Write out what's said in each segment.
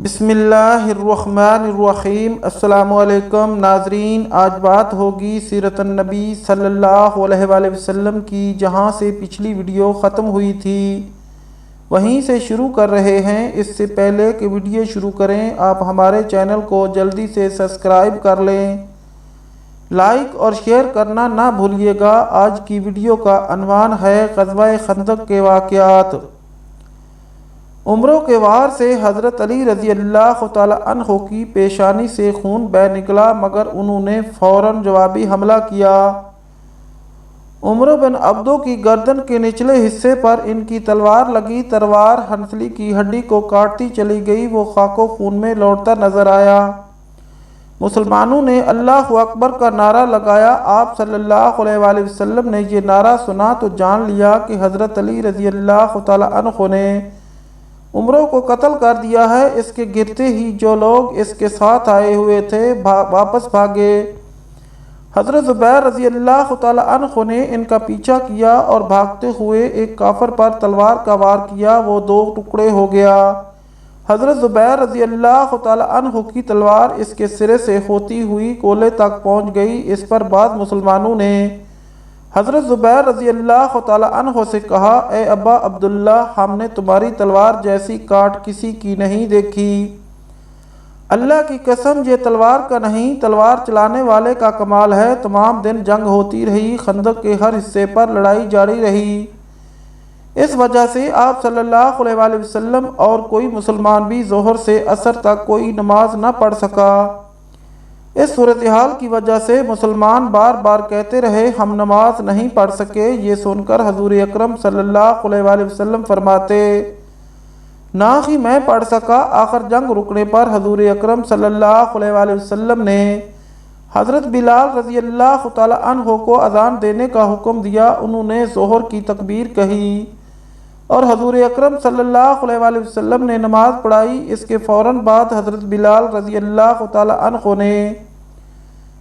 بسم اللہ الرحمن الرحیم۔ السلام علیکم ناظرین، آج بات ہوگی سیرت النبی صلی اللہ علیہ وآلہ وسلم کی، جہاں سے پچھلی ویڈیو ختم ہوئی تھی وہیں سے شروع کر رہے ہیں۔ اس سے پہلے کہ ویڈیو شروع کریں، آپ ہمارے چینل کو جلدی سے سبسکرائب کر لیں، لائک اور شیئر کرنا نہ بھولیے گا۔ آج کی ویڈیو کا عنوان ہے غزوہ خندق کے واقعات۔ عمروں کے وار سے حضرت علی رضی اللہ تعالی عنہ کی پیشانی سے خون بہہ نکلا، مگر انہوں نے فوراً جوابی حملہ کیا۔ عمر بن عبدو کی گردن کے نچلے حصے پر ان کی تلوار لگی، تلوار ہنسلی کی ہڈی کو کاٹتی چلی گئی، وہ خاک و خون میں لوٹتا نظر آیا۔ مسلمانوں نے اللہ اکبر کا نعرہ لگایا۔ آپ صلی اللہ علیہ وآلہ وسلم نے یہ نعرہ سنا تو جان لیا کہ حضرت علی رضی اللہ تعالی عنہ نے عمروں کو قتل کر دیا ہے۔ اس کے گرتے ہی جو لوگ اس کے ساتھ آئے ہوئے تھے واپس بھاگے۔ حضرت زبیر رضی اللہ تعالی عنہ نے ان کا پیچھا کیا اور بھاگتے ہوئے ایک کافر پر تلوار کا وار کیا، وہ دو ٹکڑے ہو گیا۔ حضرت زبیر رضی اللہ تعالی عنہ کی تلوار اس کے سرے سے ہوتی ہوئی کولے تک پہنچ گئی۔ اس پر بعض مسلمانوں نے حضرت زبیر رضی اللہ تعالی عنہ سے کہا، اے ابا عبداللہ، ہم نے تمہاری تلوار جیسی کاٹ کسی کی نہیں دیکھی۔ اللہ کی قسم یہ تلوار کا نہیں، تلوار چلانے والے کا کمال ہے۔ تمام دن جنگ ہوتی رہی، خندق کے ہر حصے پر لڑائی جاری رہی۔ اس وجہ سے آپ صلی اللہ علیہ وآلہ وسلم اور کوئی مسلمان بھی ظہر سے عصر تک کوئی نماز نہ پڑھ سکا۔ اس صورتحال کی وجہ سے مسلمان بار بار کہتے رہے، ہم نماز نہیں پڑھ سکے۔ یہ سن کر حضور اکرم صلی اللہ علیہ وآلہ وسلم فرماتے، نہ ہی میں پڑھ سکا۔ آخر جنگ رکنے پر حضور اکرم صلی اللہ علیہ وآلہ وسلم نے حضرت بلال رضی اللہ تعالی عنہ کو اذان دینے کا حکم دیا۔ انہوں نے ظہر کی تکبیر کہی اور حضور اکرم صلی اللہ علیہ وآلہ وسلم نے نماز پڑھائی۔ اس کے فوراً بعد حضرت بلال رضی اللہ تعالی عنہ نے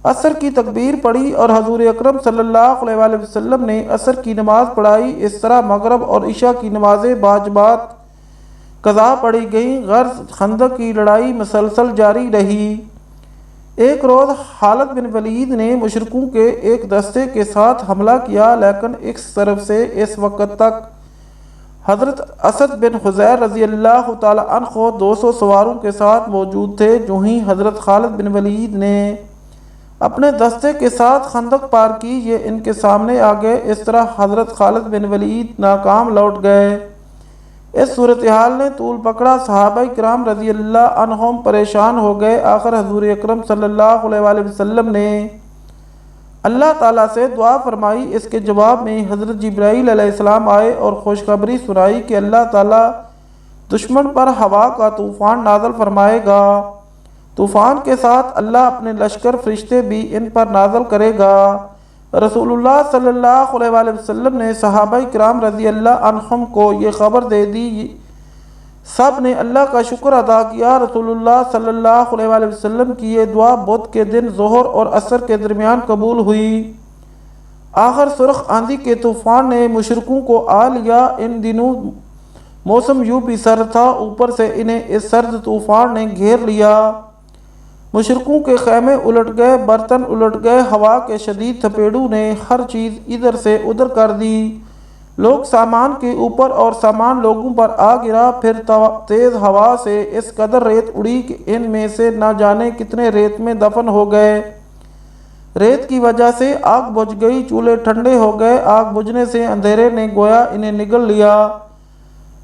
عصر کی تکبیر پڑھی اور حضور اکرم صلی اللہ علیہ وآلہ وسلم نے عصر کی نماز پڑھائی۔ اس طرح مغرب اور عشاء کی نمازیں باجماعت قضا پڑھی گئیں۔ غرض خندق کی لڑائی مسلسل جاری رہی۔ ایک روز خالد بن ولید نے مشرکوں کے ایک دستے کے ساتھ حملہ کیا، لیکن اس طرف سے اس وقت تک حضرت اسد بن حضیر رضی اللہ تعالی عنہ 200 سواروں کے ساتھ موجود تھے۔ جو ہی حضرت خالد بن ولید نے اپنے دستے کے ساتھ خندق پار کی، یہ ان کے سامنے آ گئے۔ اس طرح حضرت خالد بن ولید ناکام لوٹ گئے۔ اس صورتحال نے طول پکڑا، صحابہ کرام رضی اللہ عنہم پریشان ہو گئے۔ آخر حضور اکرم صلی اللہ علیہ وآلہ وسلم نے اللہ تعالیٰ سے دعا فرمائی۔ اس کے جواب میں حضرت جبرائیل علیہ السلام آئے اور خوشخبری سنائی کہ اللہ تعالیٰ دشمن پر ہوا کا طوفان نازل فرمائے گا۔ طوفان کے ساتھ اللہ اپنے لشکر فرشتے بھی ان پر نازل کرے گا۔ رسول اللہ صلی اللہ علیہ وآلہ وسلم نے صحابہ کرام رضی اللہ عنہم کو یہ خبر دے دی۔ سب نے اللہ کا شکر ادا کیا۔ رسول اللہ صلی اللہ علیہ وآلہ وسلم کی یہ دعا بدھ کے دن ظہر اور عصر کے درمیان قبول ہوئی۔ آخر سرخ آندھی کے طوفان نے مشرکوں کو آ لیا۔ ان دنوں موسم یوں بھی سرد تھا، اوپر سے انہیں اس سرد طوفان نے گھیر لیا۔ مشرکوں کے خیمے الٹ گئے، برتن الٹ گئے، ہوا کے شدید تھپیڑوں نے ہر چیز ادھر سے ادھر کر دی۔ لوگ سامان کے اوپر اور سامان لوگوں پر آ گرا۔ پھر تیز ہوا سے اس قدر ریت اڑی کہ ان میں سے نہ جانے کتنے ریت میں دفن ہو گئے۔ ریت کی وجہ سے آگ بجھ گئی، چولہے ٹھنڈے ہو گئے۔ آگ بجھنے سے اندھیرے نے گویا انہیں نگل لیا۔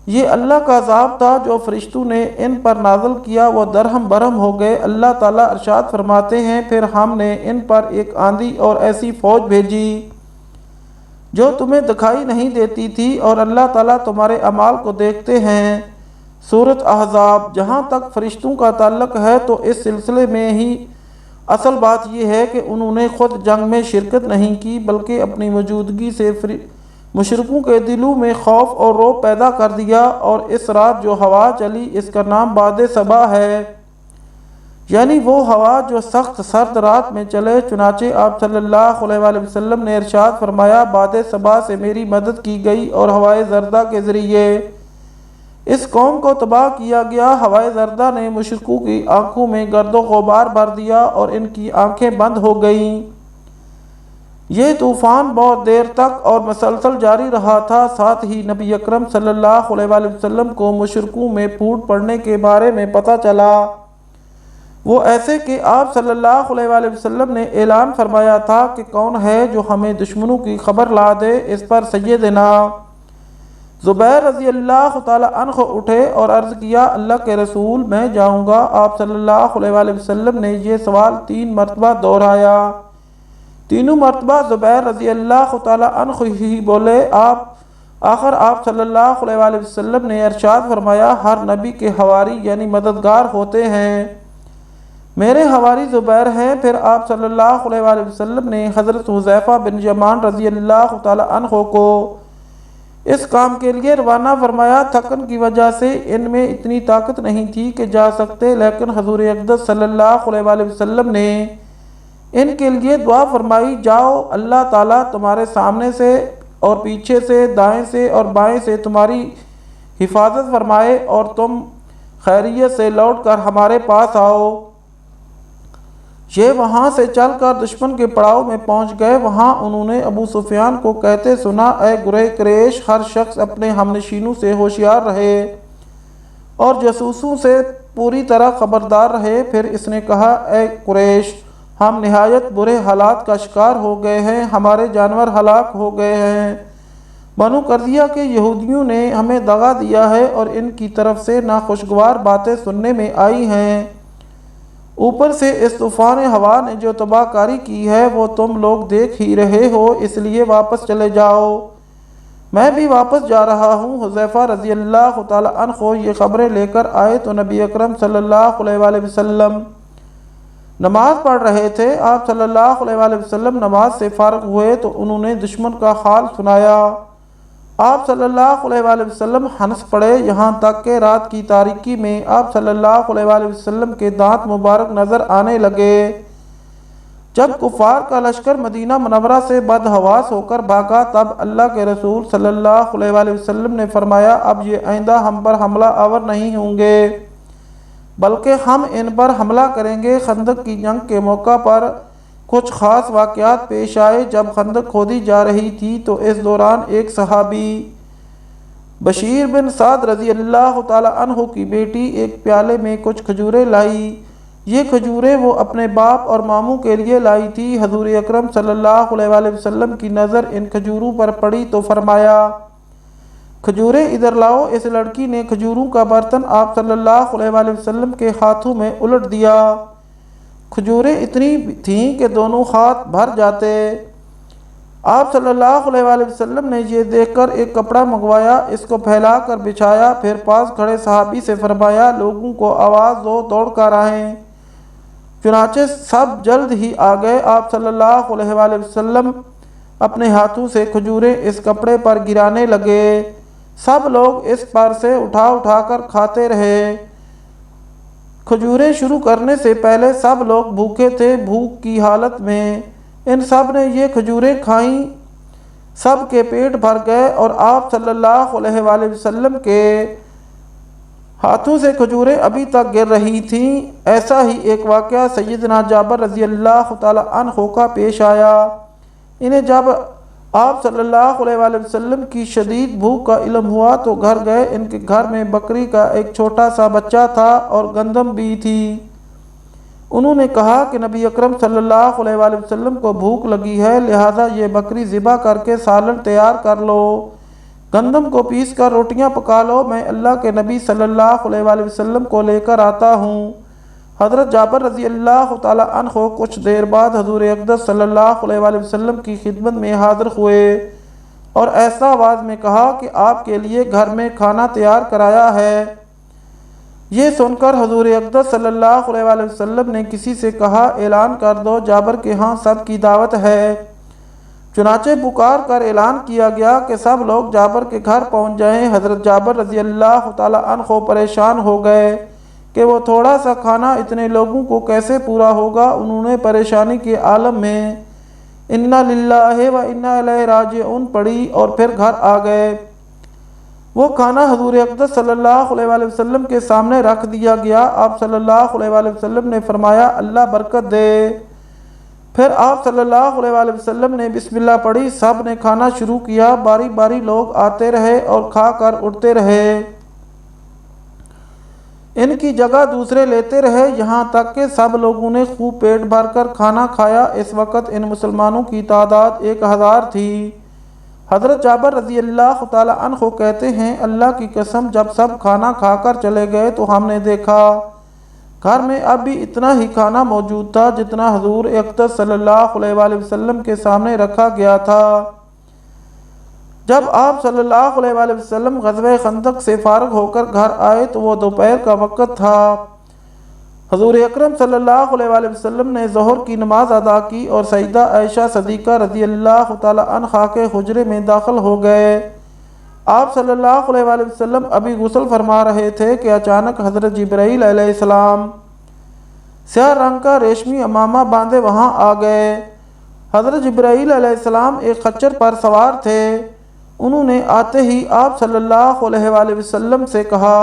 یہ اللہ کا عذاب تھا جو فرشتوں نے ان پر نازل کیا، وہ درہم برہم ہو گئے۔ اللہ تعالیٰ ارشاد فرماتے ہیں، پھر ہم نے ان پر ایک آندھی اور ایسی فوج بھیجی جو تمہیں دکھائی نہیں دیتی تھی، اور اللہ تعالیٰ تمہارے اعمال کو دیکھتے ہیں۔ سورۃ احزاب۔ جہاں تک فرشتوں کا تعلق ہے تو اس سلسلے میں ہی اصل بات یہ ہے کہ انہوں نے خود جنگ میں شرکت نہیں کی، بلکہ اپنی موجودگی سے مشرکوں کے دلوں میں خوف اور رعب پیدا کر دیا۔ اور اس رات جو ہوا چلی، اس کا نام باد صبا ہے، یعنی وہ ہوا جو سخت سرد رات میں چلے۔ چنانچہ آپ صلی اللہ علیہ وآلہ وسلم نے ارشاد فرمایا، باد صبا سے میری مدد کی گئی اور ہوائے زردہ کے ذریعے اس قوم کو تباہ کیا گیا۔ ہوائے زردہ نے مشرکوں کی آنکھوں میں گرد و غبار بھر دیا اور ان کی آنکھیں بند ہو گئیں۔ یہ طوفان بہت دیر تک اور مسلسل جاری رہا تھا۔ ساتھ ہی نبی اکرم صلی اللہ علیہ وآلہ وسلم کو مشرکوں میں پھوٹ پڑنے کے بارے میں پتہ چلا۔ وہ ایسے کہ آپ صلی اللہ علیہ وآلہ وسلم نے اعلان فرمایا تھا کہ کون ہے جو ہمیں دشمنوں کی خبر لا دے۔ اس پر سیدنا زبیر رضی اللہ تعالی عنہ اٹھے اور عرض کیا، اللہ کے رسول میں جاؤں گا۔ آپ صلی اللہ علیہ وآلہ وسلم نے یہ سوال 3 مرتبہ دہرایا۔ تینوں مرتبہ زبیر رضی اللہ تعالی عنہ ہی بولے۔ آخر آپ صلی اللہ علیہ وآلہ وسلم نے ارشاد فرمایا، ہر نبی کے حواری یعنی مددگار ہوتے ہیں، میرے حواری زبیر ہیں۔ پھر آپ صلی اللہ علیہ وآلہ وسلم نے حضرت حذیفہ بن یمان رضی اللہ تعالی عنہ کو اس کام کے لیے روانہ فرمایا۔ تھکن کی وجہ سے ان میں اتنی طاقت نہیں تھی کہ جا سکتے، لیکن حضور اقدس صلی اللہ علیہ وآلہ وسلم نے ان کے لیے دعا فرمائی، جاؤ، اللہ تعالیٰ تمہارے سامنے سے اور پیچھے سے، دائیں سے اور بائیں سے تمہاری حفاظت فرمائے اور تم خیریت سے لوٹ کر ہمارے پاس آؤ۔ یہ وہاں سے چل کر دشمن کے پڑاؤ میں پہنچ گئے۔ وہاں انہوں نے ابو سفیان کو کہتے سنا، اے گرے قریش، ہر شخص اپنے ہمنشینوں سے ہوشیار رہے اور جاسوسوں سے پوری طرح خبردار رہے۔ پھر اس نے کہا، اے قریش، ہم نہایت برے حالات کا شکار ہو گئے ہیں، ہمارے جانور ہلاک ہو گئے ہیں۔ بنو قرظیہ کے یہودیوں نے ہمیں دغا دیا ہے اور ان کی طرف سے ناخوشگوار باتیں سننے میں آئی ہیں۔ اوپر سے اس طوفان ہوا نے جو تباہ کاری کی ہے وہ تم لوگ دیکھ ہی رہے ہو، اس لیے واپس چلے جاؤ۔ میں بھی واپس جا رہا ہوں۔ حذیفہ رضی اللہ تعالی عنہ یہ خبریں لے کر آئے تو نبی اکرم صلی اللہ علیہ وآلہ وسلم نماز پڑھ رہے تھے۔ آپ صلی اللہ علیہ وآلہ وسلم نماز سے فارغ ہوئے تو انہوں نے دشمن کا حال سنایا۔ آپ صلی اللہ علیہ وآلہ وسلم ہنس پڑے، یہاں تک کہ رات کی تاریکی میں آپ صلی اللہ علیہ وآلہ وسلم کے دانت مبارک نظر آنے لگے۔ جب کفار کا لشکر مدینہ منورہ سے بدحواس ہو کر بھاگا تب اللہ کے رسول صلی اللہ علیہ وآلہ وسلم نے فرمایا، اب یہ آئندہ ہم پر حملہ آور نہیں ہوں گے بلکہ ہم ان پر حملہ کریں گے۔ خندق کی جنگ کے موقع پر کچھ خاص واقعات پیش آئے۔ جب خندق کھودی جا رہی تھی تو اس دوران ایک صحابی بشیر بن سعد رضی اللہ تعالی عنہ کی بیٹی ایک پیالے میں کچھ کھجوریں لائی۔ یہ کھجوریں وہ اپنے باپ اور ماموں کے لیے لائی تھی۔ حضور اکرم صلی اللہ علیہ وآلہ وسلم کی نظر ان کھجوروں پر پڑی تو فرمایا، کھجوریں ادھر لاؤ۔ اس لڑکی نے کھجوروں کا برتن آپ صلی اللہ علیہ وآلہ وسلم کے ہاتھوں میں الٹ دیا۔ کھجوریں اتنی تھیں کہ دونوں ہاتھ بھر جاتے۔ آپ صلی اللہ علیہ وآلہ وسلم نے یہ دیکھ کر ایک کپڑا منگوایا، اس کو پھیلا کر بچھایا، پھر پاس کھڑے صحابی سے فرمایا، لوگوں کو آواز دو، دوڑ کر آئیں۔ چنانچہ سب جلد ہی آ گئے۔ آپ صلی اللہ علیہ وآلہ وسلم اپنے ہاتھوں سے کھجوریں اس کپڑے پر گرانے لگے۔ سب لوگ اس پر سے اٹھا اٹھا کر کھاتے رہے۔ کھجوریں شروع کرنے سے پہلے سب لوگ بھوکے تھے۔ بھوک کی حالت میں ان سب نے یہ کھجوریں کھائیں، سب کے پیٹ بھر گئے اور آپ صلی اللہ علیہ وآلہ وسلم کے ہاتھوں سے کھجوریں ابھی تک گر رہی تھیں۔ ایسا ہی ایک واقعہ سیدنا جابر رضی اللہ تعالی عنہ کا پیش آیا۔ انہیں جب آپ صلی اللہ علیہ وآلہ وسلم کی شدید بھوک کا علم ہوا تو گھر گئے۔ ان کے گھر میں بکری کا ایک چھوٹا سا بچہ تھا اور گندم بھی تھی۔ انہوں نے کہا کہ نبی اکرم صلی اللہ علیہ وآلہ وسلم کو بھوک لگی ہے، لہذا یہ بکری ذبح کر کے سالن تیار کر لو، گندم کو پیس کر روٹیاں پکا لو، میں اللہ کے نبی صلی اللہ علیہ وآلہ وسلم کو لے کر آتا ہوں۔ حضرت جابر رضی اللہ تعالی عنہ کچھ دیر بعد حضور اقدس صلی اللہ علیہ وآلہ وسلم کی خدمت میں حاضر ہوئے اور ایسا آواز میں کہا کہ آپ کے لیے گھر میں کھانا تیار کرایا ہے۔ یہ سن کر حضور اقدس صلی اللہ علیہ وآلہ وسلم نے کسی سے کہا، اعلان کر دو جابر کے ہاں سب کی دعوت ہے۔ چنانچہ پکار کر اعلان کیا گیا کہ سب لوگ جابر کے گھر پہنچ جائیں۔ حضرت جابر رضی اللہ تعالی عنہ پریشان ہو گئے کہ وہ تھوڑا سا کھانا اتنے لوگوں کو کیسے پورا ہوگا۔ انہوں نے پریشانی کے عالم میں انا للہ و انا الیہ راجعون پڑھی اور پھر گھر آ گئے۔ وہ کھانا حضور اقدس صلی اللہ علیہ وآلہ وسلم کے سامنے رکھ دیا گیا۔ آپ صلی اللہ علیہ وآلہ وسلم نے فرمایا اللہ برکت دے۔ پھر آپ صلی اللہ علیہ وآلہ وسلم نے بسم اللہ پڑھی، سب نے کھانا شروع کیا، باری باری لوگ آتے رہے اور کھا کر اٹھتے رہے، ان کی جگہ دوسرے لیتے رہے، یہاں تک کہ سب لوگوں نے خوب پیٹ بھر کر کھانا کھایا۔ اس وقت ان مسلمانوں کی تعداد 1000 تھی۔ حضرت جابر رضی اللہ تعالیٰ عنہ کہتے ہیں اللہ کی قسم جب سب کھانا کھا کر چلے گئے تو ہم نے دیکھا گھر میں اب بھی اتنا ہی کھانا موجود تھا جتنا حضور اقدس صلی اللہ علیہ وآلہ وسلم کے سامنے رکھا گیا تھا۔ جب آپ صلی اللہ علیہ وآلہ وسلم غزوہ خندق سے فارغ ہو کر گھر آئے تو وہ دوپہر کا وقت تھا۔ حضور اکرم صلی اللہ علیہ وآلہ وسلم نے ظہر کی نماز ادا کی اور سیدہ عائشہ صدیقہ رضی اللہ تعالیٰ عنہا کے حجرے میں داخل ہو گئے۔ آپ صلی اللہ علیہ وآلہ وسلم ابھی غسل فرما رہے تھے کہ اچانک حضرت جبرائیل علیہ السلام سیاہ رنگ کا ریشمی امامہ باندھے وہاں آ گئے۔ حضرت جبرائیل علیہ السلام ایک خچر پر سوار تھے۔ انہوں نے آتے ہی آپ صلی اللہ علیہ وآلہ وسلم سے کہا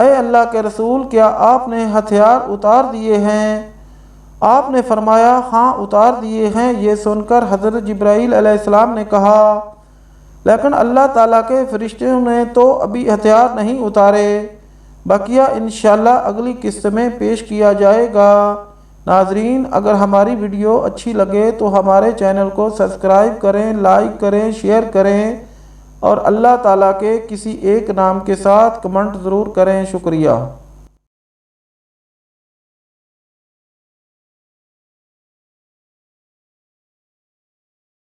اے اللہ کے رسول کیا آپ نے ہتھیار اتار دیے ہیں؟ آپ نے فرمایا ہاں اتار دیے ہیں۔ یہ سن کر حضرت جبرائیل علیہ السلام نے کہا لیکن اللہ تعالیٰ کے فرشتوں نے تو ابھی ہتھیار نہیں اتارے، بقیہ انشاءاللہ اگلی قسط میں پیش کیا جائے گا۔ ناظرین اگر ہماری ویڈیو اچھی لگے تو ہمارے چینل کو سبسکرائب کریں، لائک کریں، شیئر کریں اور اللہ تعالیٰ کے کسی ایک نام کے ساتھ کمنٹ ضرور کریں۔ شکریہ۔